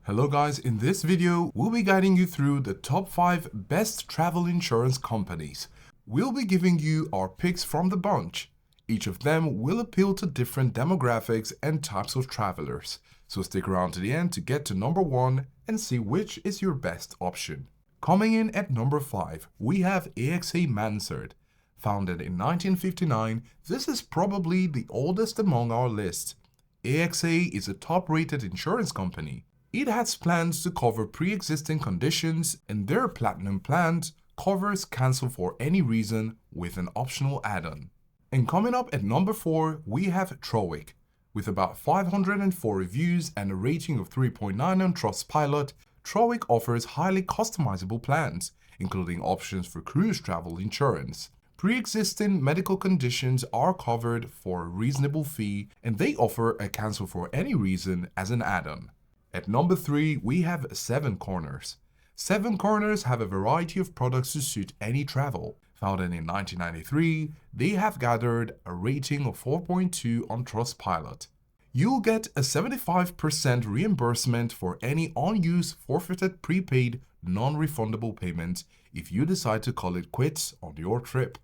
Hello guys, in this video, we'll be guiding you through the top 5 best travel insurance companies. We'll be giving you our picks from the bunch. Each of them will appeal to different demographics and types of travelers. So stick around to the end to get to number 1 and see which is your best option. Coming in at number 5, we have AXA Mansard. Founded in 1959, this is probably the oldest among our list. AXA is a top-rated insurance company. It has plans to cover pre-existing conditions, and their Platinum plan covers cancel for any reason with an optional add-on. And coming up at number 4, we have Trowick. With about 504 reviews and a rating of 3.9 on Trustpilot, Trowick offers highly customizable plans, including options for cruise travel insurance. Pre-existing medical conditions are covered for a reasonable fee, and they offer a cancel for any reason as an add-on. At number 3, we have Seven Corners. Seven Corners have a variety of products to suit any travel. Founded in 1993, they have gathered a rating of 4.2 on Trustpilot. You'll get a 75% reimbursement for any unused, forfeited, prepaid, non-refundable payment if you decide to call it quits on your trip.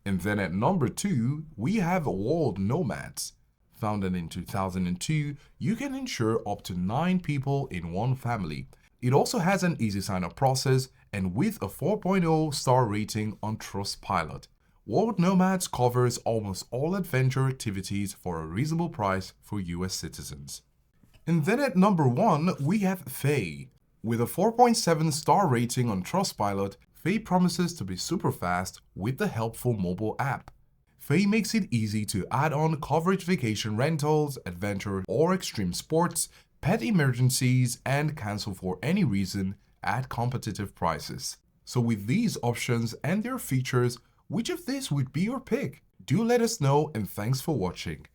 And then at number 2, we have World Nomads. Founded in 2002, you can insure up to 9 people in one family. It also has an easy sign-up process and with a 4.0 star rating on Trustpilot. World Nomads covers almost all adventure activities for a reasonable price for US citizens. And then at number 1, we have Faye. With a 4.7 star rating on Trustpilot, Faye promises to be super fast with the helpful mobile app. Faye makes it easy to add on coverage vacation rentals, adventure or extreme sports, pet emergencies, and cancel for any reason at competitive prices. So with these options and their features, which of these would be your pick? Do let us know, and thanks for watching.